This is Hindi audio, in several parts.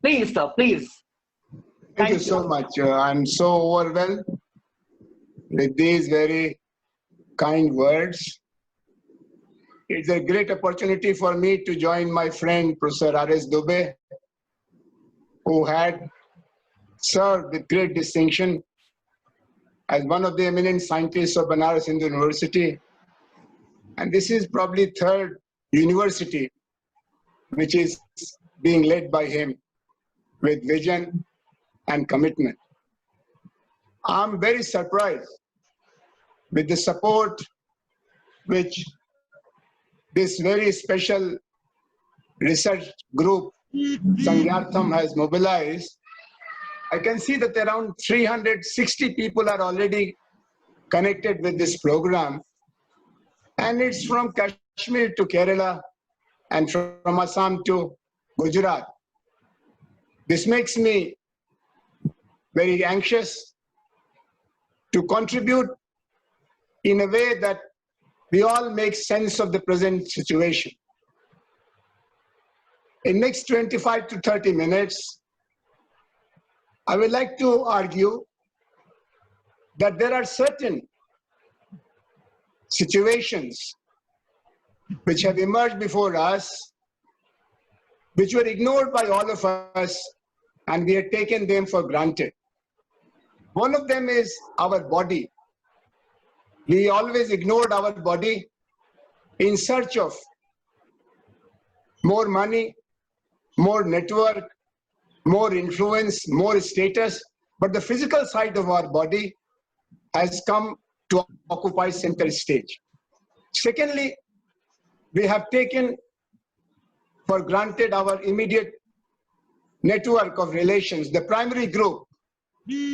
Please, sir, please. Thank you so much. I'm so overwhelmed with these very kind words. It's a great opportunity for me to join my friend, Professor R.S. Dubey, who had served with great distinction as one of the eminent scientists of Banaras Hindu University. And this is probably third university which is being led by him with vision and commitment. I'm very surprised with the support which this very special research group, Sangyartham, has mobilized. I can see that around 360 people are already connected with this program. And it's from Kashmir to Kerala and from Assam to Gujarat. This makes me very anxious to contribute in a way that we all make sense of the present situation. In next 25 to 30 minutes, I would like to argue that there are certain situations which have emerged before us, which were ignored by all of us, and we had taken them for granted. One of them is our body. We always ignored our body in search of more money, more network, more influence, more status, but the physical side of our body has come to occupy center stage. Secondly, we have taken for granted our immediate network of relations, the primary group,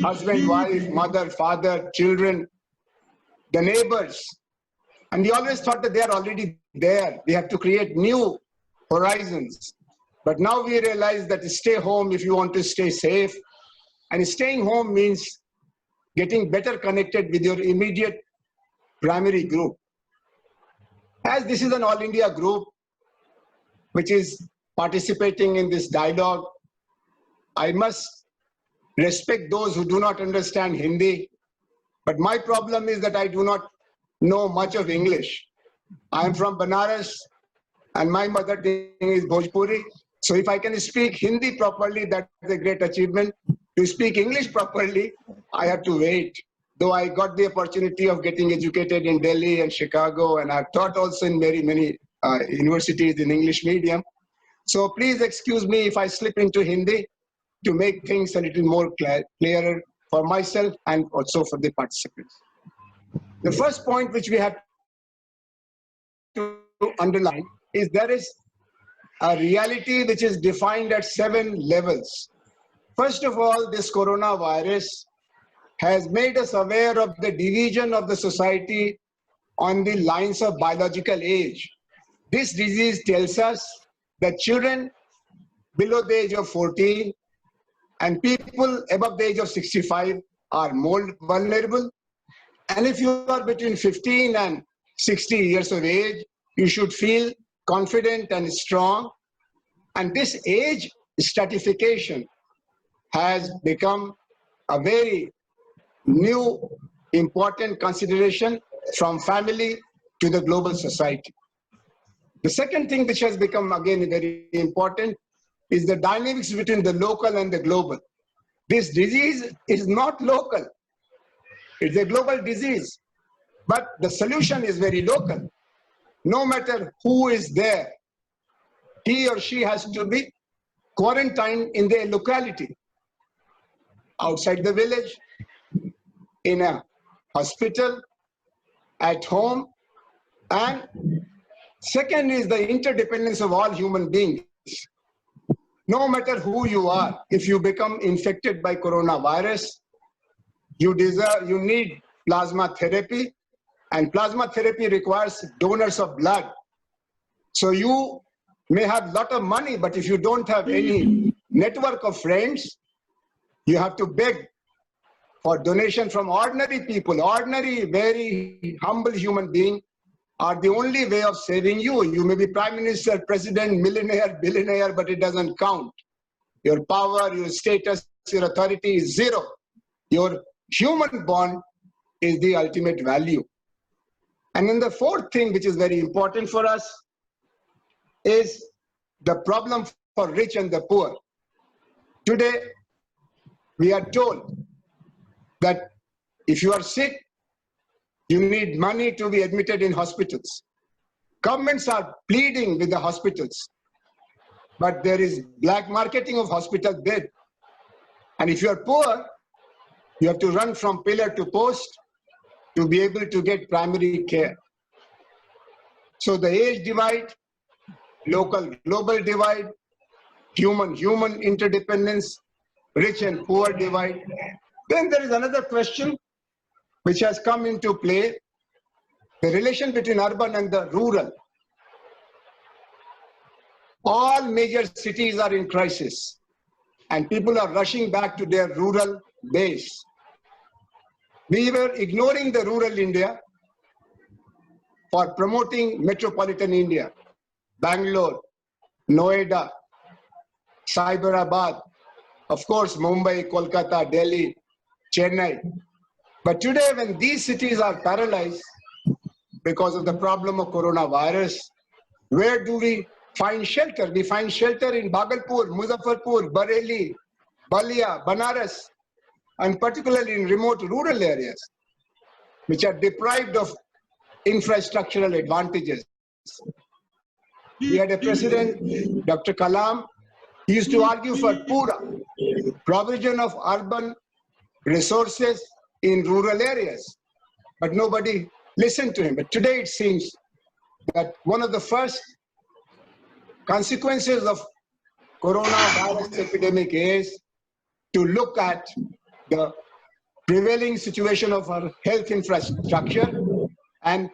husband, wife, mother, father, children, the neighbors. And we always thought that they are already there. We have to create new horizons. But now we realize that stay home if you want to stay safe. And staying home means getting better connected with your immediate primary group. As this is an All India group which is participating in this dialogue, I must respect those who do not understand Hindi. But my problem is that I do not know much of English. I am from Banaras and my mother tongue is Bhojpuri. So if I can speak Hindi properly, that's a great achievement. To speak English properly, I have to wait. Though I got the opportunity of getting educated in Delhi and Chicago, and I've taught also in many universities in English medium. So please excuse me if I slip into Hindi to make things a little more clearer for myself and also for the participants. The first point which we have to underline is there is a reality which is defined at 7 levels. First of all, this coronavirus has made us aware of the division of the society on the lines of biological age. This disease tells us that children below the age of 14 and people above the age of 65 are more vulnerable. And if you are between 15 and 60 years of age, you should feel confident and strong. And this age stratification has become a very new important consideration from family to the global society. The second thing which has become again very important is the dynamics between the local and the global. This disease is not local. It's a global disease, but the solution is very local. No matter who is there, he or she has to be quarantined in their locality, outside the village, in a hospital, at home. And second is the interdependence of all human beings. No matter who you are, if you become infected by coronavirus, you need plasma therapy, and plasma therapy requires donors of blood. So you may have a lot of money, but if you don't have any network of friends, you have to beg for donation from ordinary people. Ordinary, very humble human being are the only way of saving you. You may be prime minister, president, millionaire, billionaire, but it doesn't count. your power, your status, your authority is zero. Your human bond is the ultimate value. And then the fourth thing, which is very important for us, is the problem for rich and the poor. Today, we are told that if you are sick, you need money to be admitted in hospitals. Governments are pleading with the hospitals, but there is black marketing of hospital bed. And if you are poor, you have to run from pillar to post to be able to get primary care. So the age divide, local-global divide, human-human interdependence, rich and poor divide. Then there is another question which has come into play, the relation between urban and the rural. All major cities are in crisis, and people are rushing back to their rural base. We were ignoring the rural India for promoting metropolitan India, Bangalore, Noida, Cyberabad, of course, Mumbai, Kolkata, Delhi, Chennai. But today, when these cities are paralyzed because of the problem of coronavirus, where do we find shelter? We find shelter in Bhagalpur, Muzaffarpur, Bareilly, Balia, Banaras, and particularly in remote rural areas, which are deprived of infrastructural advantages. We had a president, Dr. Kalam, he used to argue for Pura, provision of urban resources in rural areas, but nobody listened to him. But today it seems that one of the first consequences of coronavirus epidemic is to look at the prevailing situation of our health infrastructure and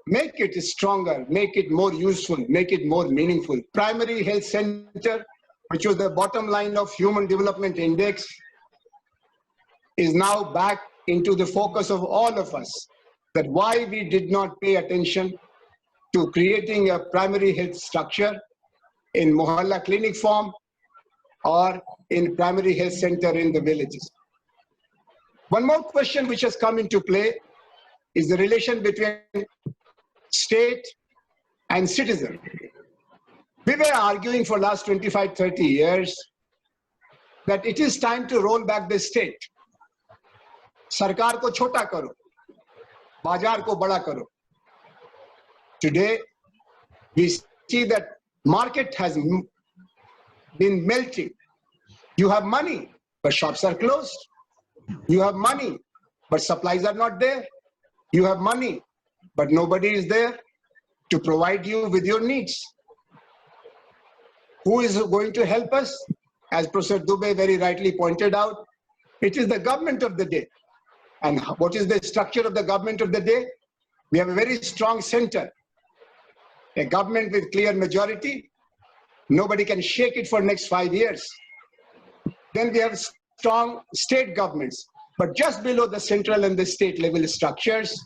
make it stronger, make it more useful, make it more meaningful. Primary health center, which was the bottom line of Human Development Index, is now back into the focus of all of us. That why we did not pay attention to creating a primary health structure in Mohalla clinic form or in primary health center in the villages. One more question which has come into play is the relation between state and citizen. We were arguing for last 25, 30 years that it is time to roll back the state. Sarkar ko chota karo, bazaar ko bada karo. Today, we see that market has been melting. You have money, but shops are closed. You have money, but supplies are not there. You have money, but nobody is there to provide you with your needs. Who is going to help us? As Professor Dubey very rightly pointed out, it is the government of the day. And what is the structure of the government of the day? We have a very strong center, a government with clear majority. Nobody can shake it for next 5 years. Then we have strong state governments, but just below the central and the state level structures.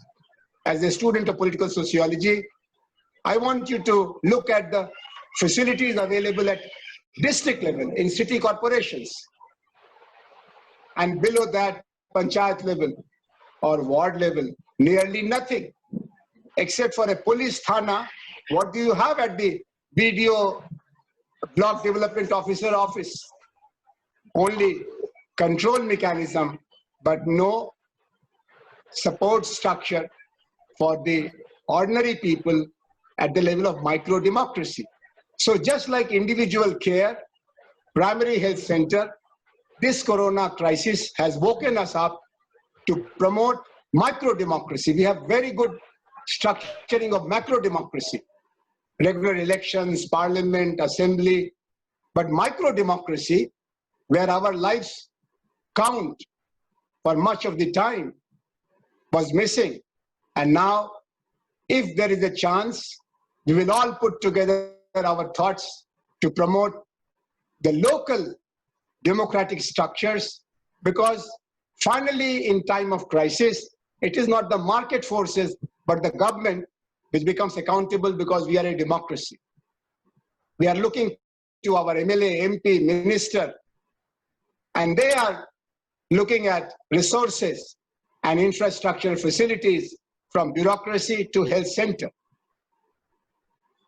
As a student of political sociology, I want you to look at the facilities available at district level in city corporations, and below that panchayat level or ward level, nearly nothing except for a police thana. What do you have at the BDO block development officer office? Only control mechanism, but no support structure for the ordinary people at the level of micro democracy. So just like individual care, primary health center, this corona crisis has woken us up to promote micro democracy. We have very good structuring of macro democracy, regular elections, parliament, assembly, but micro democracy, where our lives count for much of the time, was missing. And now, if there is a chance, we will all put together our thoughts to promote the local democratic structures, because finally, in time of crisis, it is not the market forces, but the government which becomes accountable, because we are a democracy. We are looking to our MLA, MP, minister and they are looking at resources and infrastructure facilities from bureaucracy to health center.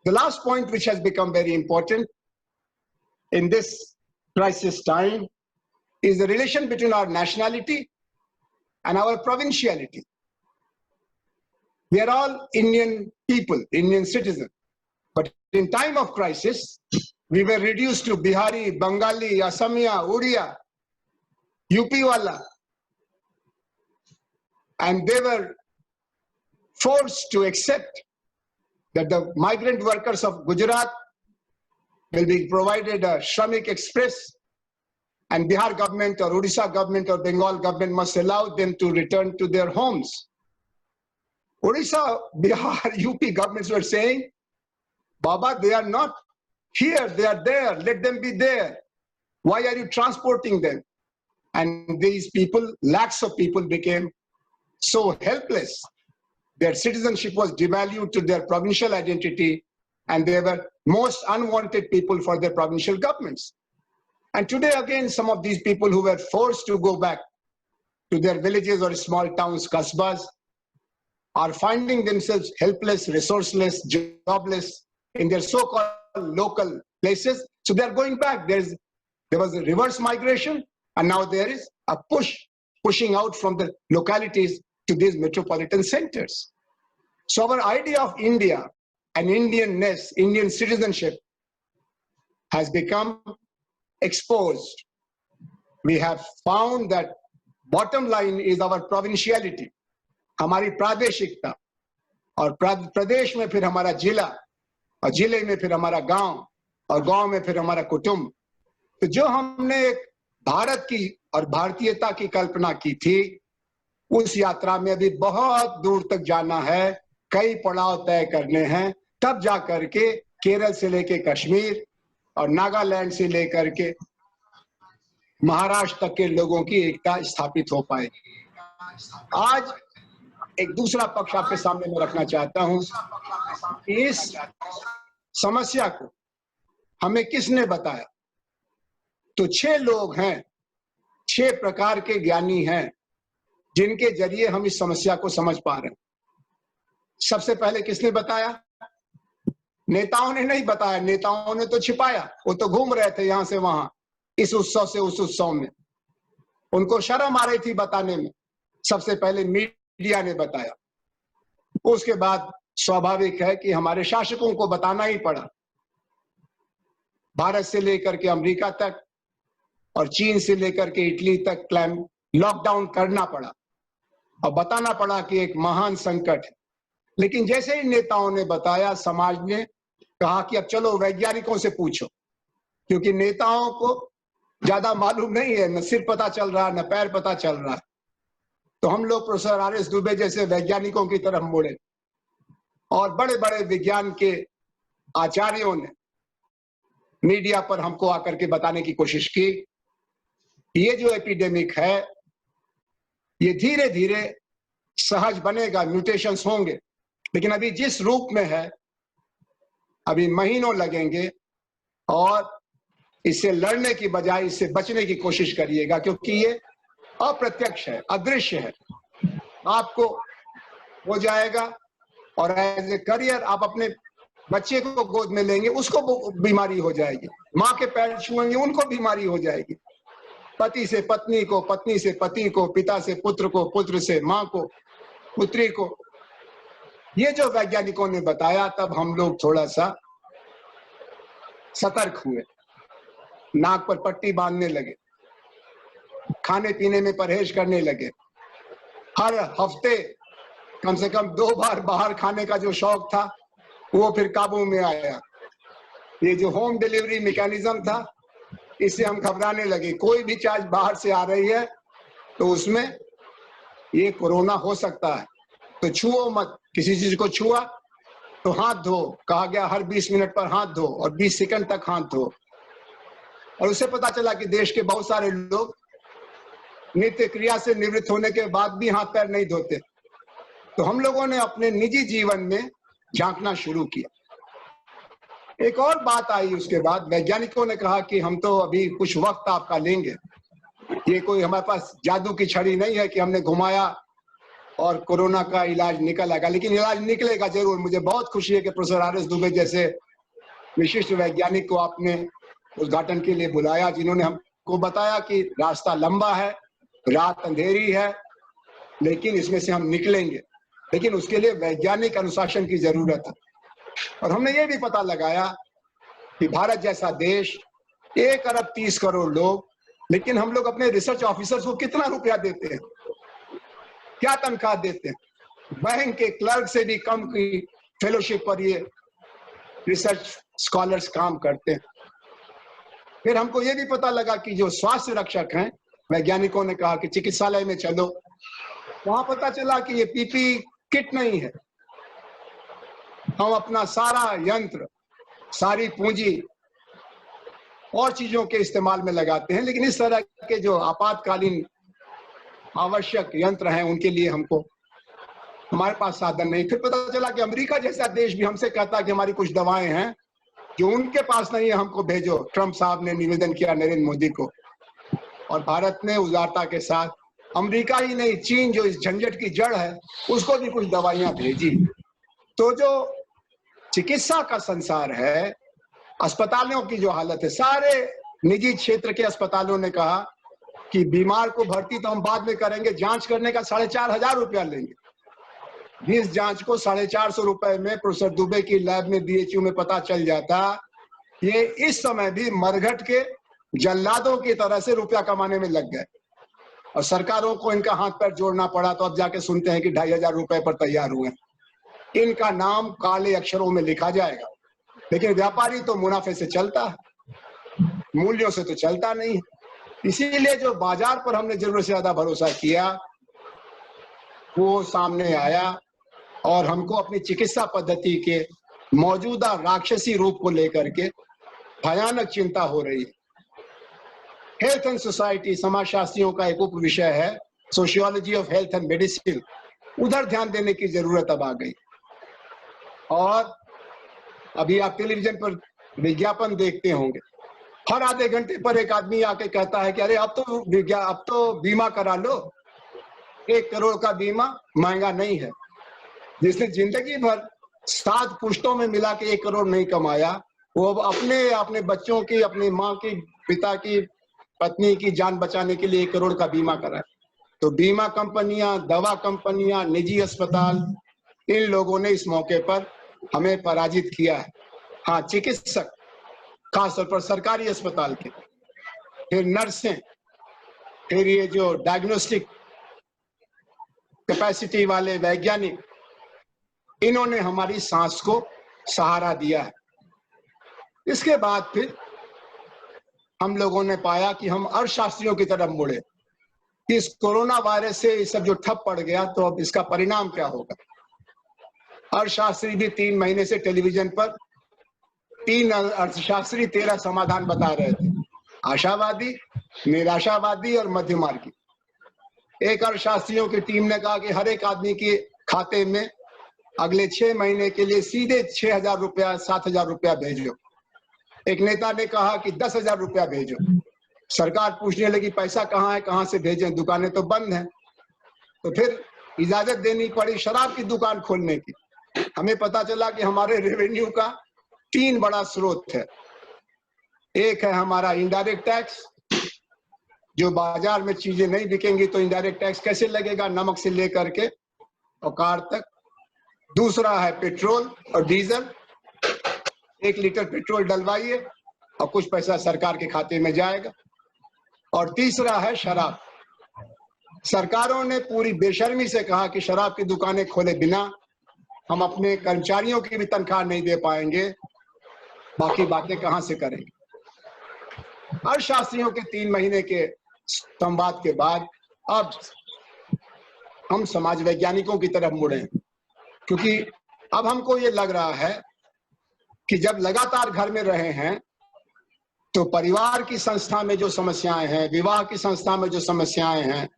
The last point which has become very important in this crisis time is the relation between our nationality and our provinciality. We are all Indian people, Indian citizens. But in time of crisis, we were reduced to Bihari, Bengali, Assamia, Uriya, UP wala. And they were forced to accept that the migrant workers of Gujarat will be provided a Shramik Express, and Bihar government or Odisha government or Bengal government must allow them to return to their homes. Odisha, Bihar, UP governments were saying, Baba, they are not here, they are there, let them be there. Why are you transporting them? And these people, lakhs of people became so helpless. Their citizenship was devalued to their provincial identity, and they were most unwanted people for their provincial governments. And today again, some of these people who were forced to go back to their villages or small towns, kasbas, are finding themselves helpless, resourceless, jobless in their so-called local places. So they're going back. There was a reverse migration, and now there is a pushing out from the localities to these metropolitan centers. So our idea of India and Indianness, Indian citizenship has become exposed. We have found that bottom line is our provinciality, हमारी प्रादेशिकता, और प्रदेश में फिर हमारा जिला, और जिले में फिर हमारा गांव, और गांव में फिर हमारा कुटुंब. तो जो हमने एक भारत की और भारतीयता की कल्पना की थी, उस यात्रा में अभी बहुत दूर तक जाना है, कई पड़ाव तय करने हैं, तब जा करके केरल से लेके कश्मीर और नागालैंड से लेकर के महाराष्ट्र तक के लोगों की एकता स्थापित हो पाएगी. आज एक दूसरा पक्ष आपके सामने मैं रखना चाहता हूं कि इस समस्या को हमें किसने बताया. तो 6 लोग हैं, 6 प्रकार के ज्ञानी हैं जिनके जरिए हम इस समस्या को समझ पा रहे हैं. सबसे पहले किसने बताया? नेताओं ने नहीं बताया, नेताओं ने तो छिपाया, वो तो घूम रहे थे यहां से वहां, इस उत्सव से उस उत्सव में, उनको शर्म आ रही थी बताने में. सबसे पहले मीडिया ने बताया. उसके बाद स्वाभाविक है कि हमारे शासकों को बताना ही पड़ा. भारत से लेकर के अमेरिका तक और चीन से लेकर के इटली तक लॉकडाउन करना पड़ा और बताना पड़ा कि एक महान संकट है. लेकिन जैसे ही नेताओं ने बताया, समाज ने कहा कि अब चलो वैज्ञानिकों से पूछो, क्योंकि नेताओं को ज्यादा मालूम नहीं है, न सिर पता चल रहा न पैर पता चल रहा. तो हम लोग प्रोफेसर आर एस दुबे जैसे वैज्ञानिकों की तरफ मुड़े और बड़े बड़े विज्ञान के आचार्यों ने मीडिया पर हमको आकर के बताने की कोशिश की. ये जो एपिडेमिक है, ये धीरे धीरे सहज बनेगा, म्यूटेशंस होंगे, लेकिन अभी जिस रूप में है, अभी महीनों लगेंगे. और इससे लड़ने की बजाय इससे बचने की कोशिश करिएगा, क्योंकि ये अप्रत्यक्ष है, अदृश्य है. आपको हो जाएगा और एज ए करियर आप अपने बच्चे को गोद में लेंगे, उसको बीमारी हो जाएगी. माँ के पैर छुएंगे, उनको बीमारी हो जाएगी. पति से पत्नी को, पत्नी से पति को, पिता से पुत्र को, पुत्र से माँ को, पुत्री को. ये जो वैज्ञानिकों ने बताया, तब हम लोग थोड़ा सा सतर्क हुए, नाक पर पट्टी बांधने लगे, खाने पीने में परहेज करने लगे. हर हफ्ते कम से कम 2 बार बाहर खाने का जो शौक था, वो फिर काबू में आया. ये जो होम डिलीवरी मैकेनिज्म था, इससे हम घबराने लगे. कोई भी चीज बाहर से आ रही है तो उसमें ये कोरोना हो सकता है, तो छुओ मत. किसी चीज को छुआ तो हाथ धो, कहा गया हर 20 मिनट पर हाथ धो और 20 सेकंड तक हाथ धो. और उससे पता चला कि देश के बहुत सारे लोग नित्य क्रिया से निवृत्त होने के बाद भी हाथ पैर नहीं धोते. तो हम लोगों ने अपने निजी जीवन में झांकना शुरू किया. एक और बात आई उसके बाद, वैज्ञानिकों ने कहा कि हम तो अभी कुछ वक्त आपका लेंगे, ये कोई हमारे पास जादू की छड़ी नहीं है कि हमने घुमाया और कोरोना का इलाज निकल आएगा, लेकिन इलाज निकलेगा जरूर। मुझे बहुत खुशी है कि प्रोफेसर आर एस दुबे जैसे विशिष्ट वैज्ञानिक को आपने उद्घाटन के लिए बुलाया, जिन्होंने हमको बताया कि रास्ता लंबा है, रात अंधेरी है, लेकिन इसमें से हम निकलेंगे, लेकिन उसके लिए वैज्ञानिक अनुशासन की जरूरत है। और हमने ये भी पता लगाया कि भारत जैसा देश, 1 अरब 30 करोड़ लोग, लेकिन हम लोग अपने रिसर्च ऑफिसर्स को कितना रुपया देते हैं, क्या तनख्वाह देते हैं? बैंक के क्लर्क से भी कम की फेलोशिप पर ये रिसर्च स्कॉलर्स काम करते हैं। फिर हमको ये भी पता लगा कि जो स्वास्थ्य रक्षक हैं, वैज्ञानिकों ने कहा कि चिकित्सालय में चलो, वहां पता चला कि ये पीपी किट नहीं है। हम अपना सारा यंत्र, सारी पूंजी और चीजों के इस्तेमाल में लगाते हैं, लेकिन इस तरह के जो आपातकालीन आवश्यक यंत्र हैं उनके लिए हमारे पास साधन नहीं। फिर पता चला कि अमेरिका जैसा देश भी हमसे कहता है कि हमारी कुछ दवाएं हैं जो उनके पास नहीं है, हमको भेजो। ट्रंप साहब ने निवेदन किया नरेंद्र मोदी को, और भारत ने उदारता के साथ, अमेरिका ही नहीं, चीन जो इस झंझट की जड़ है, उसको भी कुछ दवाइयां भेजी। तो जो चिकित्सा का संसार है, अस्पतालों की जो हालत है, सारे निजी क्षेत्र के अस्पतालों ने कहा कि बीमार को भर्ती तो हम बाद में करेंगे, जांच करने का 4,500 रुपया लेंगे। जिस जांच को 450 रुपए में प्रोफेसर दुबे की लैब में बीएचयू में पता चल जाता, ये इस समय भी मरघट के जल्लादों की तरह से रुपया कमाने में लग गए, और सरकारों को इनका हाथ पैर जोड़ना पड़ा। तो अब जाके सुनते हैं कि 2,500 रुपए पर तैयार हुए। इनका नाम काले अक्षरों में लिखा जाएगा, लेकिन व्यापारी तो मुनाफे से चलता है, मूल्यों से तो चलता नहीं है। इसीलिए जो बाजार पर हमने जरूरत से ज्यादा भरोसा किया, वो सामने आया, और हमको अपनी चिकित्सा पद्धति के मौजूदा राक्षसी रूप को लेकर के भयानक चिंता हो रही है। हेल्थ एंड सोसाइटी समाजशास्त्रियों का एक उप विषय है, sociology of health and medicine, उधर ध्यान देने की जरूरत अब आ गई। और अभी आप टेलीविजन पर विज्ञापन देखते होंगे, हर आधे घंटे पर एक आदमी आके कहता है कि अरे अब तो बीमा करा लो, 1 करोड़ का बीमा महंगा नहीं है। जिसने जिंदगी भर 7 पुश्तों में मिला के 1 करोड़ नहीं कमाया, वो अब अपने बच्चों की, अपनी माँ की, पिता की, पत्नी की जान बचाने के लिए 1 करोड़ का बीमा कराए। तो बीमा कंपनियां, दवा कंपनियां, निजी अस्पताल, इन लोगों ने इस मौके पर हमें पराजित किया है। हाँ, चिकित्सक, खासतौर पर सरकारी अस्पताल के, फिर नर्सें, फिर ये जो डायग्नोस्टिक कैपेसिटी वाले वैज्ञानिक, इन्होंने हमारी सांस को सहारा दिया है। इसके बाद फिर हम लोगों ने पाया कि हम अर्थशास्त्रियों की तरफ मुड़े। इस कोरोना वायरस से ये सब जो ठप पड़ गया, तो अब इसका परिणाम क्या होगा। अर्थशास्त्री भी 3 महीने से टेलीविजन पर 3 अर्थशास्त्री 13 समाधान बता रहे थे, आशावादी, निराशावादी और मध्यमार्गी। एक अर्थशास्त्रियों की टीम ने कहा कि हर एक आदमी के खाते में अगले 6 महीने के लिए सीधे 6,000 रुपया, 7,000 रुपया भेजो। एक नेता ने कहा कि 10,000 रुपया भेजो। सरकार पूछने लगी पैसा कहाँ है, कहाँ से भेजें, दुकानें तो बंद हैं। तो फिर इजाजत देनी पड़ी शराब की दुकान खोलने की। हमें पता चला कि हमारे रेवेन्यू का 3 बड़ा स्रोत है। एक है हमारा इनडायरेक्ट टैक्स, जो बाजार में चीजें नहीं बिकेंगी तो इनडायरेक्ट टैक्स कैसे लगेगा, नमक से लेकर के और कार तक। दूसरा है पेट्रोल और डीजल, 1 लीटर पेट्रोल डलवाइए और कुछ पैसा सरकार के खाते में जाएगा। और तीसरा है शराब। सरकारों ने पूरी बेशर्मी से कहा कि शराब की दुकानें खोले बिना हम अपने कर्मचारियों की भी तनख्वाह नहीं दे पाएंगे, बाकी बातें कहां से करेंगे। अर्थशास्त्रियों के 3 महीने के संवाद के बाद अब हम समाज वैज्ञानिकों की तरफ मुड़े, क्योंकि अब हमको ये लग रहा है कि जब लगातार घर में रहे हैं तो परिवार की संस्था में जो समस्याएं हैं, विवाह की संस्था में जो समस्याएं हैं,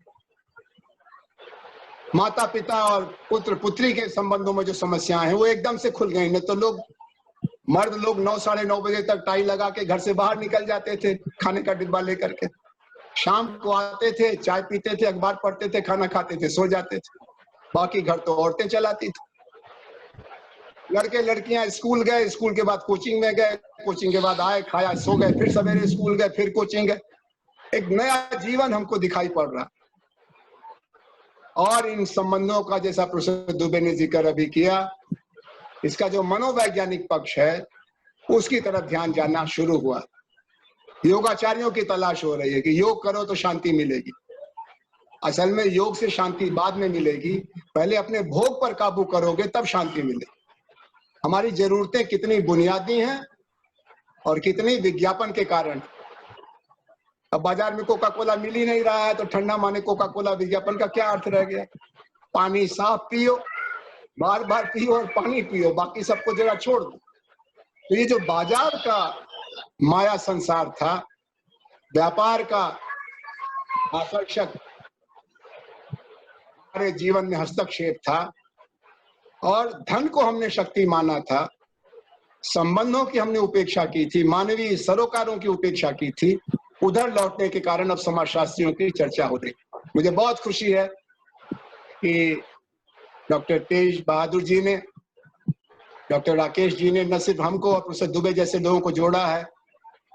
माता पिता और पुत्र पुत्री के संबंधों में जो समस्याएं हैं, वो एकदम से खुल गई। नहीं तो मर्द लोग 9 साढ़े 9 बजे तक टाई लगा के घर से बाहर निकल जाते थे खाने का डिब्बा लेकर के, शाम को आते थे, चाय पीते थे, अखबार पढ़ते थे, खाना खाते थे, सो जाते थे। बाकी घर तो औरतें चलाती थी। लड़के लड़कियां स्कूल गए, स्कूल के बाद कोचिंग में गए, कोचिंग के बाद आए, खाया, सो गए, फिर सवेरे स्कूल गए, फिर कोचिंग गए। एक नया जीवन हमको दिखाई पड़ रहा। और इन संबंधों का, जैसा प्रोफेसर दुबे ने जिक्र अभी किया, इसका जो मनोवैज्ञानिक पक्ष है उसकी तरफ ध्यान जाना शुरू हुआ। योगाचार्यों की तलाश हो रही है कि योग करो तो शांति मिलेगी। असल में योग से शांति बाद में मिलेगी, पहले अपने भोग पर काबू करोगे तब शांति मिलेगी। हमारी जरूरतें कितनी बुनियादी हैं और कितनी विज्ञापन के कारण। अब बाजार में कोका कोला मिल ही नहीं रहा है तो ठंडा माने कोका कोला, विज्ञापन का क्या अर्थ रह गया? पानी साफ पियो, बार बार पियो और पानी पियो, बाकी सबको जरा छोड़ दो। तो ये जो बाजार का माया संसार था, व्यापार का आकर्षक हमारे जीवन में हस्तक्षेप था और धन को हमने शक्ति माना था, संबंधों की हमने उपेक्षा की थी, मानवीय सरोकारों की उपेक्षा की थी, उधर लौटने के कारण अब समाजशास्त्रियों की चर्चा हो रही। मुझे बहुत खुशी है कि डॉक्टर तेज बहादुर जी ने, डॉक्टर राकेश जी ने न सिर्फ हमको और प्रोफेसर दुबे जैसे लोगों को जोड़ा है।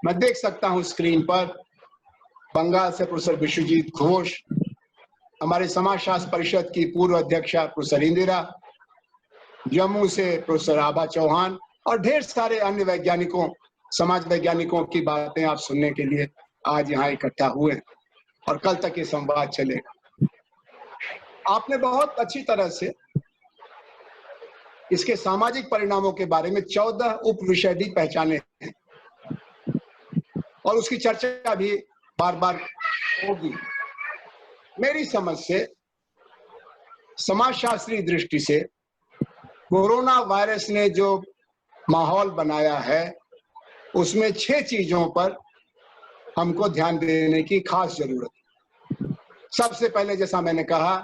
मैं देख सकता हूं स्क्रीन पर बंगाल से प्रोफेसर विश्वजीत घोष, हमारे समाजशास्त्र परिषद की पूर्व अध्यक्षा प्रोफेसर इंदिरा, जम्मू से प्रोफेसर आभा चौहान और ढेर सारे अन्य वैज्ञानिकों, समाज वैज्ञानिकों की बातें आप सुनने के लिए आज यहाँ इकट्ठा हुए और कल तक ये संवाद चलेगा। आपने बहुत अच्छी तरह से इसके सामाजिक परिणामों के बारे में 14 उप विषय भी पहचाने हैं और उसकी चर्चा भी बार बार होगी। मेरी समझ से, समाजशास्त्रीय दृष्टि से, कोरोना वायरस ने जो माहौल बनाया है उसमें 6 चीजों पर हमको ध्यान देने की खास जरूरत है। सबसे पहले, जैसा मैंने कहा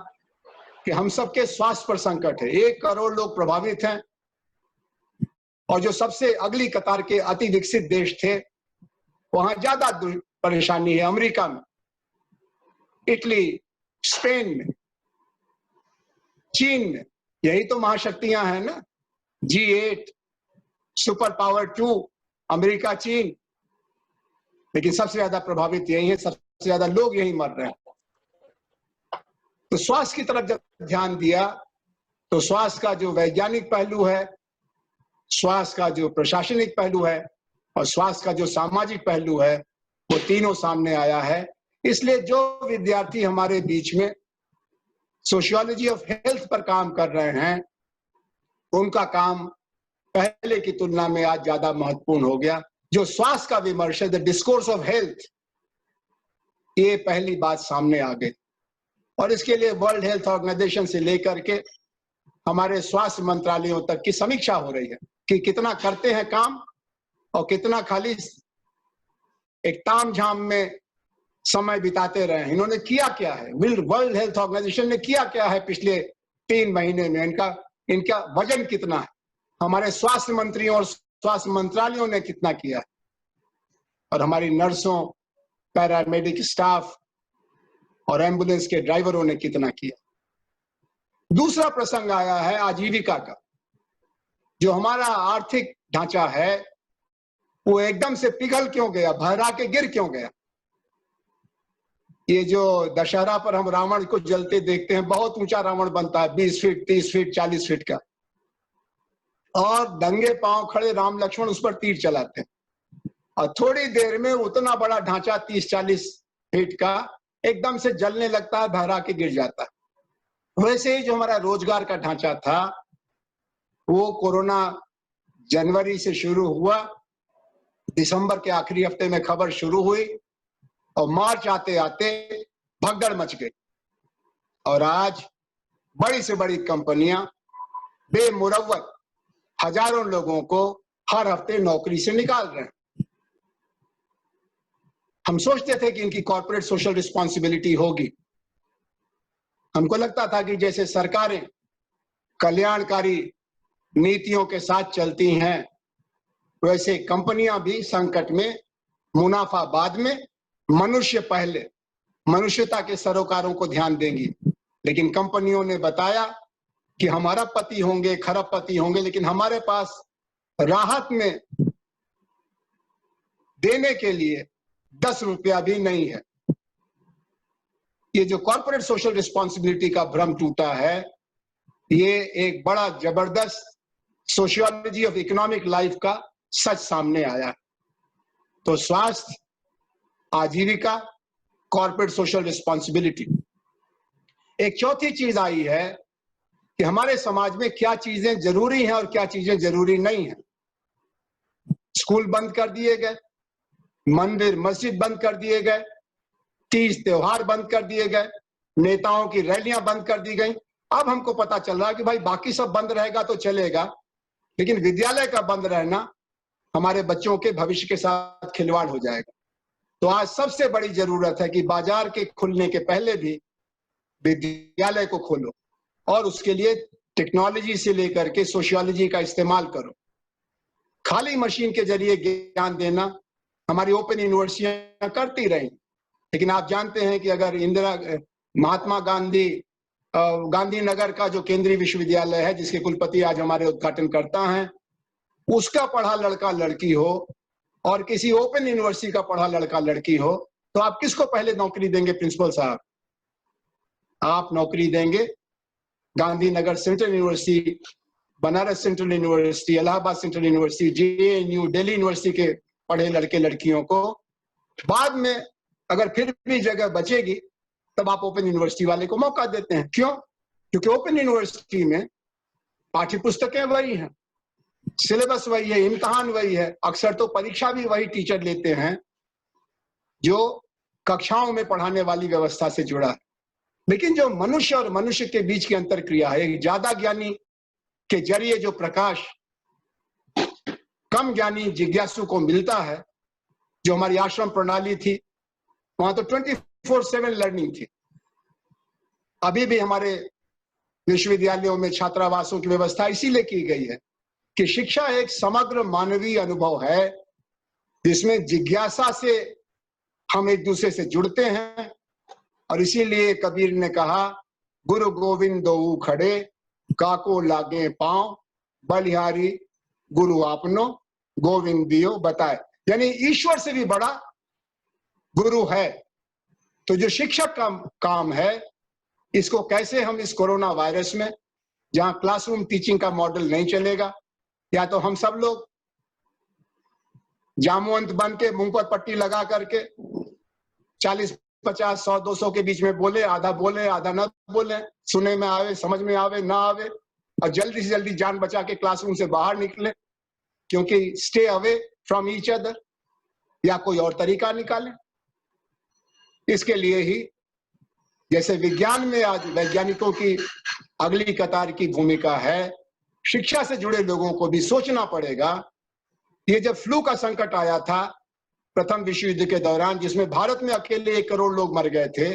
कि हम सबके स्वास्थ्य पर संकट है। 1 करोड़ लोग प्रभावित हैं और जो सबसे अगली कतार के अति विकसित देश थे वहां ज्यादा परेशानी है। अमेरिका में, इटली, स्पेन में, चीन में, यही तो महाशक्तियां हैं ना, G8, सुपर पावर 2, अमेरिका, चीन। लेकिन सबसे ज्यादा प्रभावित यही है, सबसे ज्यादा लोग यही मर रहे हैं। तो स्वास्थ्य की तरफ जब ध्यान दिया तो स्वास्थ्य का जो वैज्ञानिक पहलू है, स्वास्थ्य का जो प्रशासनिक पहलू है और स्वास्थ्य का जो सामाजिक पहलू है, वो तीनों सामने आया है। इसलिए जो विद्यार्थी हमारे बीच में सोशियोलॉजी ऑफ हेल्थ पर काम कर रहे हैं, उनका काम पहले की तुलना में आज ज्यादा महत्वपूर्ण हो गया। जो स्वास्थ्य का विमर्श है, द डिस्कोर्स ऑफ हेल्थ, ये पहली बात सामने आ गई और इसके लिए वर्ल्ड हेल्थ ऑर्गेनाइजेशन से लेकर के हमारे स्वास्थ्य मंत्रालयों तक की समीक्षा हो रही है कि कितना करते हैं काम और कितना खाली एक तामझाम में समय बिताते रहे। इन्होंने किया क्या है, वर्ल्ड हेल्थ ऑर्गेनाइजेशन ने किया क्या है पिछले 3 महीने में, इनका वजन कितना है, हमारे स्वास्थ्य मंत्रियों और स्वास्थ्य मंत्रालयों ने कितना किया है और हमारी नर्सों, पैरामेडिक स्टाफ और एम्बुलेंस के ड्राइवरों ने कितना किया। दूसरा प्रसंग आया है आजीविका का। जो हमारा आर्थिक ढांचा है वो एकदम से पिघल क्यों गया, भरा के गिर क्यों गया। ये जो दशहरा पर हम रावण को जलते देखते हैं, बहुत ऊंचा रावण बनता है, 20 फीट, 30 फीट, 40 फीट का, और दंगे पांव खड़े राम लक्ष्मण उस पर तीर चलाते हैं और थोड़ी देर में उतना बड़ा ढांचा 30-40 फीट का एकदम से जलने लगता है, भरा के गिर जाता है। वैसे ही जो हमारा रोजगार का ढांचा था वो कोरोना जनवरी से शुरू हुआ, दिसंबर के आखिरी हफ्ते में खबर शुरू हुई और मार्च आते आते भगदड़ मच गई और आज बड़ी से बड़ी कंपनियां बेमुरव्वत हजारों लोगों को हर हफ्ते नौकरी से निकाल रहे हैं। हम सोचते थे कि इनकी कॉर्पोरेट सोशल रिस्पॉन्सिबिलिटी होगी। हमको लगता था कि जैसे सरकारें कल्याणकारी नीतियों के साथ चलती हैं, वैसे कंपनियां भी संकट में, मुनाफा बाद में, मनुष्य पहले मनुष्यता के सरोकारों को ध्यान देंगी, लेकिन कंपनियों ने बताया कि हम अरबपति होंगे, खरबपति होंगे, लेकिन हमारे पास राहत में देने के लिए 10 रुपया भी नहीं है। ये जो कॉर्पोरेट सोशल रिस्पॉन्सिबिलिटी का भ्रम टूटा है, ये एक बड़ा जबरदस्त सोशियोलॉजी ऑफ इकोनॉमिक लाइफ का सच सामने आया। तो स्वास्थ्य, आजीविका, कॉर्पोरेट सोशल रिस्पॉन्सिबिलिटी। एक चौथी चीज आई है कि हमारे समाज में क्या चीजें जरूरी हैं और क्या चीजें जरूरी नहीं हैं। स्कूल बंद कर दिए गए, मंदिर मस्जिद बंद कर दिए गए, तीज त्योहार बंद कर दिए गए, नेताओं की रैलियां बंद कर दी गई। अब हमको पता चल रहा है कि भाई बाकी सब बंद रहेगा तो चलेगा, लेकिन विद्यालय का बंद रहना हमारे बच्चों के भविष्य के साथ खिलवाड़ हो जाएगा। तो आज सबसे बड़ी जरूरत है कि बाजार के खुलने के पहले भी विद्यालय को खोलो और उसके लिए टेक्नोलॉजी से लेकर के सोशियोलॉजी का इस्तेमाल करो। खाली मशीन के जरिए ज्ञान देना हमारी ओपन यूनिवर्सिटियां करती रही, लेकिन आप जानते हैं कि अगर महात्मा गांधीनगर का जो केंद्रीय विश्वविद्यालय है, जिसके कुलपति आज हमारे उद्घाटन करता हैं, उसका पढ़ा लड़का लड़की हो और किसी ओपन यूनिवर्सिटी का पढ़ा लड़का लड़की हो, तो आप किसको पहले नौकरी देंगे? प्रिंसिपल साहब, आप नौकरी देंगे Gandhinagar central university, Banaras central university, Allahabad central university, JNU, Delhi university के पढ़े लड़के लड़कियों को। बाद में अगर फिर भी जगह बचेगी तब आप ओपन यूनिवर्सिटी वाले को मौका देते हैं। क्यों? क्योंकि ओपन यूनिवर्सिटी में पाठ्य पुस्तकें वही हैं, सिलेबस वही है, इम्तिहान वही है, अक्सर तो परीक्षा भी वही टीचर लेते हैं जो कक्षाओं में पढ़ाने वाली व्यवस्था से जुड़ा है। लेकिन जो मनुष्य और मनुष्य के बीच की अंतर क्रिया है, ज्यादा ज्ञानी के जरिए जो प्रकाश कम ज्ञानी जिज्ञासु को मिलता है, जो हमारी आश्रम प्रणाली थी, वहां तो 24/7 लर्निंग थी। अभी भी हमारे विश्वविद्यालयों में छात्रावासों की व्यवस्था इसीलिए की गई है कि शिक्षा एक समग्र मानवीय अनुभव है, जिसमें जिज्ञासा से हम एक दूसरे से जुड़ते हैं। और इसीलिए कबीर ने कहा, गुरु गोविंद दो खड़े, काको लागे पांव, बलिहारी गुरु आपनो, गोविंद दियो बताए। यानी ईश्वर से भी बड़ा गुरु है। तो जो शिक्षक का काम है, इसको कैसे हम इस कोरोना वायरस में, जहां क्लासरूम टीचिंग का मॉडल नहीं चलेगा, या तो हम सब लोग जामुअंत बन के मुंह पर पट्टी लगा करके 40, 50, 100, 200 के बीच में बोले, आधा न बोले, सुने में आवे, समझ में आवे, ना आवे, और जल्दी से जल्दी जान बचा के क्लासरूम से बाहर निकले, क्योंकि stay away from each other, या कोई और तरीका निकालें। इसके लिए ही जैसे विज्ञान में आज वैज्ञानिकों की अगली कतार की भूमिका है, शिक्षा से जुड़े लोगों को भी सोचना पड़ेगा। ये जब फ्लू का संकट आया था प्रथम विश्व युद्ध के दौरान, जिसमें भारत में अकेले 1 करोड़ लोग मर गए थे,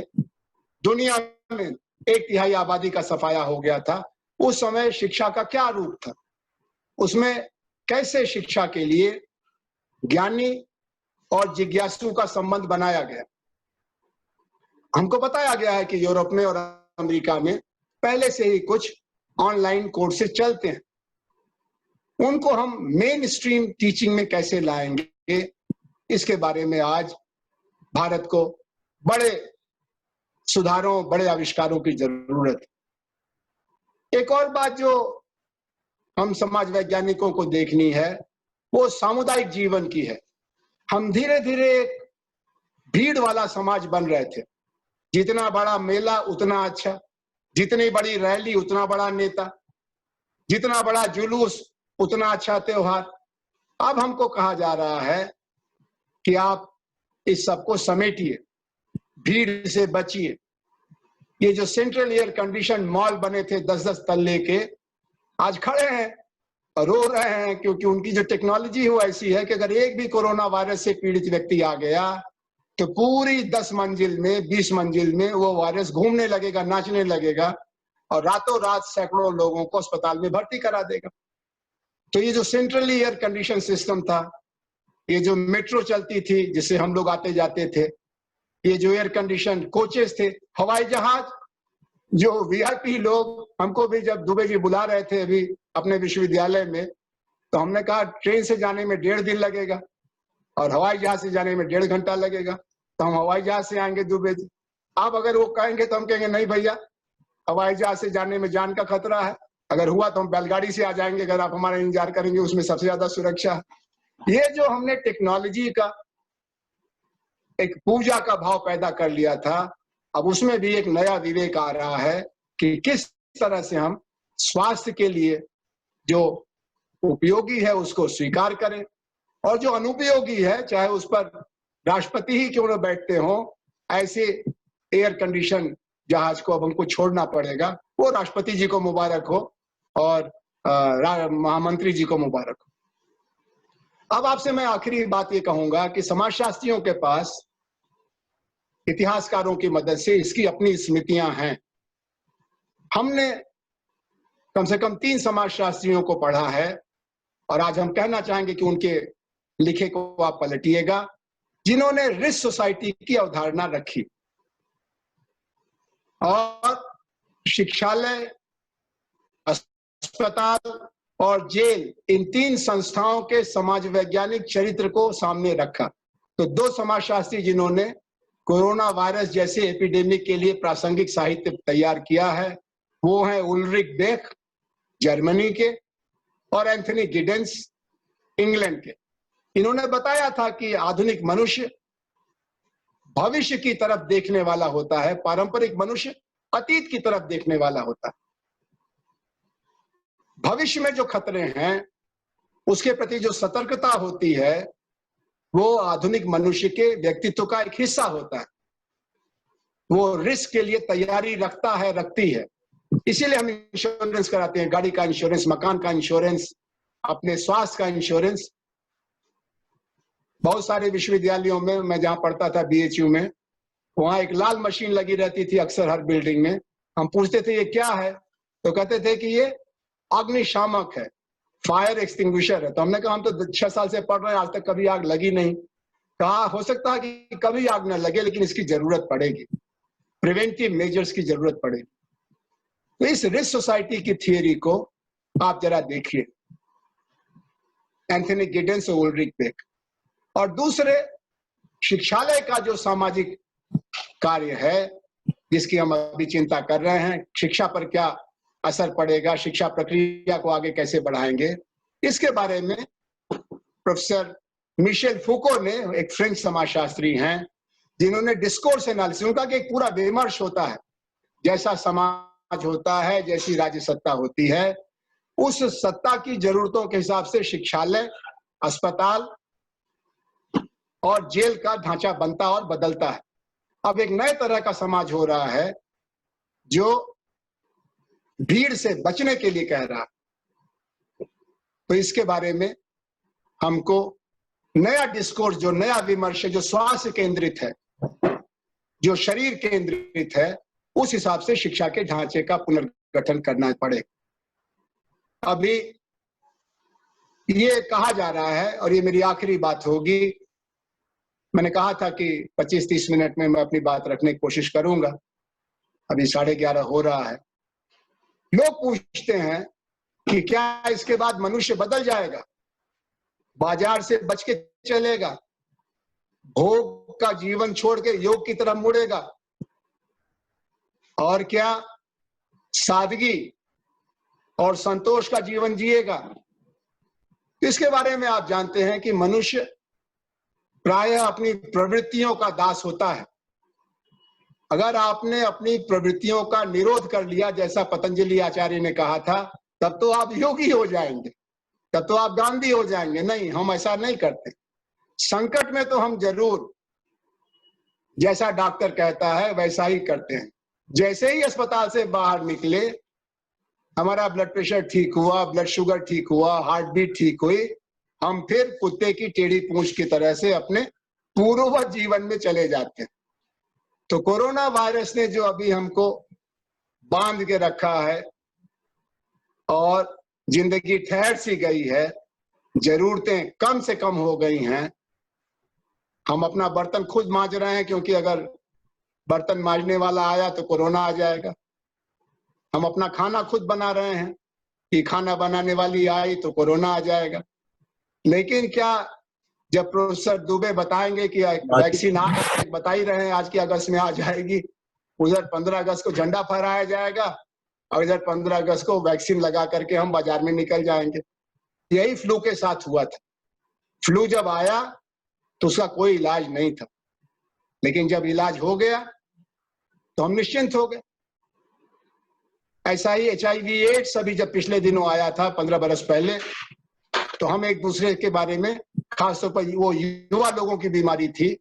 दुनिया में 1/3 आबादी का सफाया हो गया था, उस समय शिक्षा का क्या रूप था? उसमें कैसे शिक्षा के लिए ज्ञानी और जिज्ञासु का संबंध बनाया गया? हमको बताया गया है कि यूरोप में और अमेरिका में पहले से ही कुछ ऑनलाइन कोर्सेज चलते हैं। उनको हम मेन स्ट्रीम टीचिंग में कैसे लाएंगे, इसके बारे में आज भारत को बड़े सुधारों, बड़े आविष्कारों की जरूरत है। एक और बात जो हम समाज वैज्ञानिकों को देखनी है, वो सामुदायिक जीवन की है। हम धीरे धीरे एक भीड़ वाला समाज बन रहे थे। जितना बड़ा मेला उतना अच्छा, जितनी बड़ी रैली उतना बड़ा नेता, जितना बड़ा जुलूस उतना अच्छा त्योहार। अब हमको कहा जा रहा है कि आप इस सबको समेटिए, भीड़ से बचिए। ये जो सेंट्रल एयर कंडीशन मॉल बने थे 10-10 तल्ले के, आज खड़े हैं और रो रहे हैं, क्योंकि उनकी जो टेक्नोलॉजी है वो ऐसी है कि अगर एक भी कोरोना वायरस से पीड़ित व्यक्ति आ गया तो पूरी 10 मंजिल में, 20 मंजिल में वो वायरस घूमने लगेगा, नाचने लगेगा और रातों रात सैकड़ों लोगों को अस्पताल में भर्ती करा देगा। तो ये जो सेंट्रली एयर कंडीशन सिस्टम था, ये जो मेट्रो चलती थी जिससे हम लोग आते जाते थे, ये जो एयर कंडीशन कोचेस थे, हवाई जहाज, जो वीआईपी लोग, हमको भी जब दुबे जी बुला रहे थे अभी अपने विश्वविद्यालय में, तो हमने कहा ट्रेन से जाने में 1.5 दिन लगेगा और हवाई जहाज से जाने में 1.5 घंटा लगेगा, तो हम हवाई जहाज से आएंगे दुबे जी। आप अगर वो कहेंगे तो हम कहेंगे नहीं भैया, हवाई जहाज से जाने में जान का खतरा है, अगर हुआ तो हम बैलगाड़ी से आ जाएंगे, अगर आप हमारा इंतजार करेंगे उसमें सबसे ज्यादा सुरक्षा है। ये जो हमने टेक्नोलॉजी का एक पूजा का भाव पैदा कर लिया था, अब उसमें भी एक नया विवेक आ रहा है कि किस तरह से हम स्वास्थ्य के लिए जो उपयोगी है उसको स्वीकार करें, और जो अनुपयोगी है चाहे उस पर राष्ट्रपति ही क्यों न बैठते हो, ऐसे एयर कंडीशन जहाज को अब हमको छोड़ना पड़ेगा। वो राष्ट्रपति जी को मुबारक हो और महामंत्री जी को मुबारक हो। अब आपसे मैं आखिरी बात ये कहूंगा कि समाजशास्त्रियों के पास इतिहासकारों की मदद से इसकी अपनी स्मृतियां हैं। हमने कम से कम 3 समाजशास्त्रियों को पढ़ा है और आज हम कहना चाहेंगे कि उनके लिखे को आप पलटिएगा, जिन्होंने रिस्क सोसाइटी की अवधारणा रखी और शिक्षालय, अस्पताल और जेल, इन 3 संस्थाओं के समाज वैज्ञानिक चरित्र को सामने रखा। तो 2 समाजशास्त्री जिन्होंने कोरोना वायरस जैसे एपिडेमिक के लिए प्रासंगिक साहित्य तैयार किया है, वो हैं उल्रिक बेक जर्मनी के और एंथनी गिडेंस इंग्लैंड के। इन्होंने बताया था कि आधुनिक मनुष्य भविष्य की तरफ देखने वाला होता है, पारंपरिक मनुष्य अतीत की तरफ देखने वाला होता है। भविष्य में जो खतरे हैं उसके प्रति जो सतर्कता होती है वो आधुनिक मनुष्य के व्यक्तित्व का एक हिस्सा होता है। वो रिस्क के लिए तैयारी रखता है, रखती है। इसीलिए हम इंश्योरेंस कराते हैं, गाड़ी का इंश्योरेंस, मकान का इंश्योरेंस, अपने स्वास्थ्य का इंश्योरेंस। बहुत सारे विश्वविद्यालयों में, मैं जहां पढ़ता था बीएचयू में, वहां एक लाल मशीन लगी रहती थी अक्सर हर बिल्डिंग में। हम पूछते थे ये क्या है, तो कहते थे कि ये अग्निशामक है, फायर एक्सटिंग्विशर है। तो हमने कहा हम तो 6 साल से पढ़ रहे हैं, आज तक कभी आग लगी नहीं। कहा हो सकता है कि कभी आग न लगे, लेकिन इसकी जरूरत पड़ेगी, प्रिवेंटिव मेजर्स की जरूरत पड़ेगी। तो इस रिस्क सोसाइटी की थियरी को आप जरा देखिए, एंथनी गिडेंस और उल्रिक बेक। और दूसरे, शिक्षालय का जो सामाजिक कार्य है जिसकी हम अभी चिंता कर रहे हैं, शिक्षा पर क्या असर पड़ेगा, शिक्षा प्रक्रिया को आगे कैसे बढ़ाएंगे, इसके बारे में प्रोफेसर मिशेल फूको ने, एक फ्रेंच समाजशास्त्री हैं, जिन्होंने डिस्कोर्स एनालिसिस, उनका एक पूरा विमर्श होता है, जैसा समाज होता है, जैसी राज्य सत्ता होती है, उस सत्ता की जरूरतों के हिसाब से शिक्षालय, अस्पताल और जेल का ढांचा बनता और बदलता है। अब एक नए तरह का समाज हो रहा है जो भीड़ से बचने के लिए कह रहा है। तो इसके बारे में हमको नया डिस्कोर्स, जो नया विमर्श है, जो स्वास्थ्य केंद्रित है, जो शरीर केंद्रित है, उस हिसाब से शिक्षा के ढांचे का पुनर्गठन करना पड़ेगा। अभी ये कहा जा रहा है, और ये मेरी आखिरी बात होगी, मैंने कहा था कि 25-30 मिनट में मैं अपनी बात रखने की कोशिश करूंगा, अभी 11:30 हो रहा है। लोग पूछते हैं कि क्या इसके बाद मनुष्य बदल जाएगा, बाजार से बच के चलेगा, भोग का जीवन छोड़ के योग की तरफ मुड़ेगा, और क्या सादगी और संतोष का जीवन जिएगा। इसके बारे में आप जानते हैं कि मनुष्य प्रायः अपनी प्रवृत्तियों का दास होता है। अगर आपने अपनी प्रवृत्तियों का निरोध कर लिया, जैसा पतंजलि आचार्य ने कहा था, तब तो आप योगी हो जाएंगे, तब तो आप गांधी हो जाएंगे। नहीं, हम ऐसा नहीं करते। संकट में तो हम जरूर जैसा डॉक्टर कहता है वैसा ही करते हैं। जैसे ही अस्पताल से बाहर निकले, हमारा ब्लड प्रेशर ठीक हुआ, ब्लड शुगर ठीक हुआ, हार्ट बीट ठीक हुई, हम फिर कुत्ते की टेढ़ी पूंछ की तरह से अपने पूर्ववत जीवन में चले जाते हैं। तो कोरोना वायरस ने जो अभी हमको बांध के रखा है और जिंदगी ठहर सी गई है, जरूरतें कम से कम हो गई हैं, हम अपना बर्तन खुद मांज रहे हैं, क्योंकि अगर बर्तन मांजने वाला आया तो कोरोना आ जाएगा। हम अपना खाना खुद बना रहे हैं कि खाना बनाने वाली आई तो कोरोना आ जाएगा। लेकिन क्या जब प्रोफेसर दुबे बताएंगे कि वैक्सीन बता ही रहे हैं आज की अगस्त में आ जाएगी, उधर 15 अगस्त को झंडा फहराया जाएगा और इधर 15 अगस्त को वैक्सीन लगा करके हम बाजार में निकल जाएंगे। यही फ्लू के साथ हुआ था। फ्लू जब आया तो उसका कोई इलाज नहीं था, लेकिन जब इलाज हो गया तो हम निश्चिंत हो गए। ऐसा ही HIV एड्स अभी जब पिछले दिनों आया था 15 बरस पहले, तो हम एक दूसरे के बारे में, खासतौर पर वो युवा लोगों की बीमारी थी,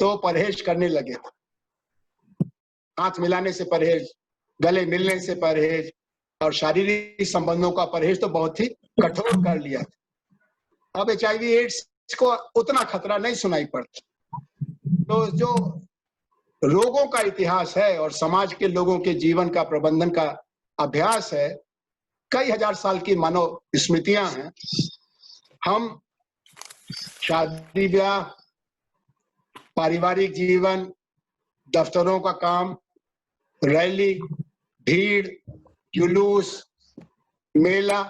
तो परहेज करने लगे थे। हाथ मिलाने से परहेज, गले मिलने से परहेज और शारीरिक संबंधों का परहेज तो बहुत ही कठोर कर लिया था। अब HIV एड्स को उतना खतरा नहीं सुनाई पड़ता। तो जो रोगों का इतिहास है और समाज के लोगों के जीवन का प्रबंधन का अभ्यास है, कई हजार साल की मानव स्मृतियां हैं। हम शादी ब्याह, पारिवारिक जीवन, दफ्तरों का काम, रैली, भीड़, जुलूस, मेला,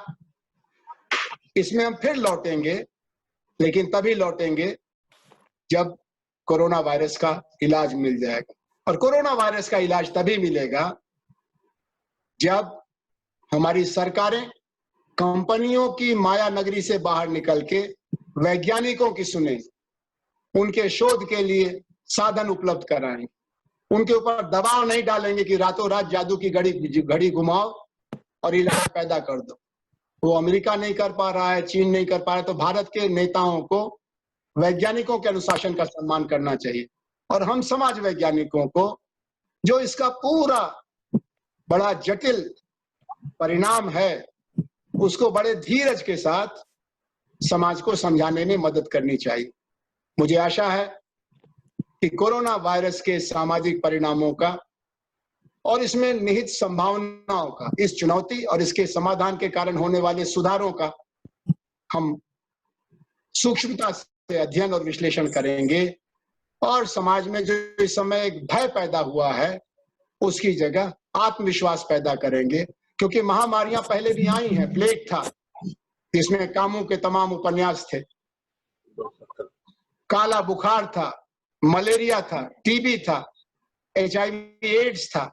इसमें हम फिर लौटेंगे, लेकिन तभी लौटेंगे जब कोरोना वायरस का इलाज मिल जाएगा। और कोरोना वायरस का इलाज तभी मिलेगा जब हमारी सरकारें कंपनियों की माया नगरी से बाहर निकल के वैज्ञानिकों की सुने, उनके शोध के लिए साधन उपलब्ध कराएं, उनके ऊपर दबाव नहीं डालेंगे कि रातों रात जादू की घड़ी घुमाओ और इलाज पैदा कर दो। वो अमेरिका नहीं कर पा रहा है, चीन नहीं कर पा रहा है, तो भारत के नेताओं को वैज्ञानिकों के अनुशासन का सम्मान करना चाहिए। और हम समाज वैज्ञानिकों को, जो इसका पूरा बड़ा जटिल परिणाम है, उसको बड़े धीरज के साथ समाज को समझाने में मदद करनी चाहिए। मुझे आशा है कि कोरोना वायरस के सामाजिक परिणामों का और इसमें निहित संभावनाओं का, इस चुनौती और इसके समाधान के कारण होने वाले सुधारों का हम सूक्ष्मता से अध्ययन और विश्लेषण करेंगे और समाज में जो इस समय एक भय पैदा हुआ है, उसकी जगह आत्मविश्वास पैदा करेंगे। क्योंकि महामारियां पहले भी आई हैं। प्लेग था, इसमें कामू के तमाम उपन्यास थे, काला बुखार था, मलेरिया था, टीबी था, HIV एड्स था।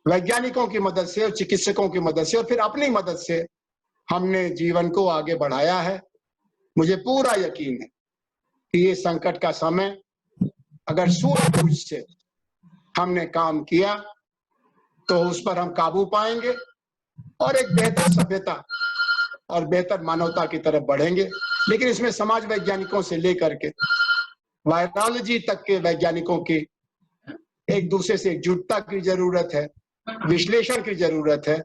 वैज्ञानिकों की मदद से और चिकित्सकों की मदद से और फिर अपनी मदद से हमने जीवन को आगे बढ़ाया है। मुझे पूरा यकीन है कि ये संकट का समय अगर सूझबूझ से हमने काम किया तो उस पर हम काबू पाएंगे और एक बेहतर सभ्यता और बेहतर मानवता की तरफ बढ़ेंगे। लेकिन इसमें समाज वैज्ञानिकों से लेकर के वायरोलॉजी तक के वैज्ञानिकों की एक दूसरे से एकजुटता की जरूरत है, विश्लेषण की जरूरत है।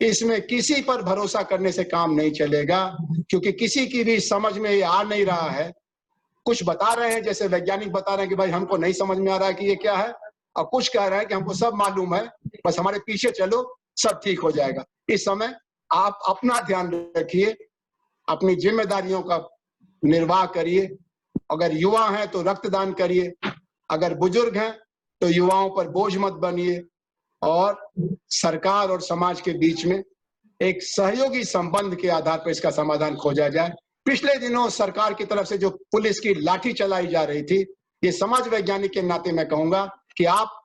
इसमें किसी पर भरोसा करने से काम नहीं चलेगा, क्योंकि किसी की भी समझ में ये आ नहीं रहा है। कुछ बता रहे हैं, जैसे वैज्ञानिक बता रहे हैं कि भाई हमको नहीं समझ में आ रहा है कि ये क्या है, और कुछ कह रहे हैं कि हमको सब मालूम है, बस हमारे पीछे चलो, सब ठीक हो जाएगा। इस समय आप अपना ध्यान रखिए, अपनी जिम्मेदारियों का निर्वाह करिए। अगर युवा हैं तो रक्तदान करिए, अगर बुजुर्ग हैं तो युवाओं पर बोझ मत बनिए, और सरकार और समाज के बीच में एक सहयोगी संबंध के आधार पर इसका समाधान खोजा जाए। पिछले दिनों सरकार की तरफ से जो पुलिस की लाठी चलाई जा रही थी, ये समाज वैज्ञानिक के नाते मैं कहूंगा कि आप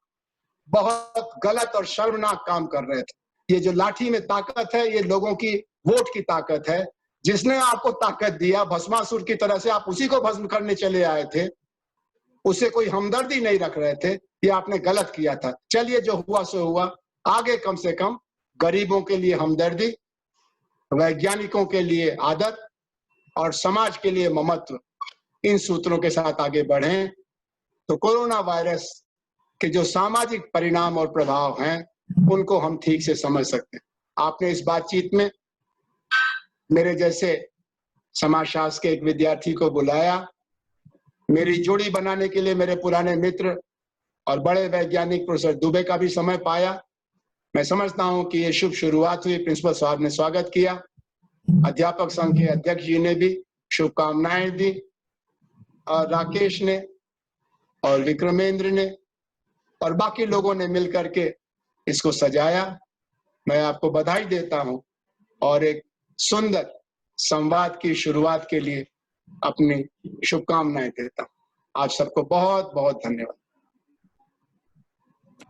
बहुत गलत और शर्मनाक काम कर रहे थे। ये जो लाठी में ताकत है, ये लोगों की वोट की ताकत है। जिसने आपको ताकत दिया, भस्मासुर की तरह से आप उसी को भस्म करने चले आए थे, उससे कोई हमदर्दी नहीं रख रहे थे। ये आपने गलत किया था। चलिए, जो हुआ सो हुआ। आगे कम से कम गरीबों के लिए हमदर्दी, वैज्ञानिकों के लिए आदर और समाज के लिए ममत्व, इन सूत्रों के साथ आगे बढ़ें तो कोरोना वायरस के जो सामाजिक परिणाम और प्रभाव हैं, उनको हम ठीक से समझ सकते हैं। आपने इस बातचीत में मेरे जैसे समाजशास्त्र के एक विद्यार्थी को बुलाया। मेरी जोड़ी बनाने के लिए मेरे पुराने मित्र और बड़े वैज्ञानिक प्रोफेसर दुबे का भी समय पाया। मैं समझता हूं कि ये शुभ शुरुआत हुई। प्रिंसिपल साहब ने स्वागत किया, अध्यापक संघ के अध्यक्ष जी ने भी शुभकामनाएं दी, और राकेश ने और विक्रमेंद्र ने और बाकी लोगों ने मिलकर के इसको सजाया। मैं आपको बधाई देता हूं और एक सुंदर संवाद की शुरुआत के लिए अपनी शुभकामनाएं देता हूं। आप सबको बहुत बहुत धन्यवाद।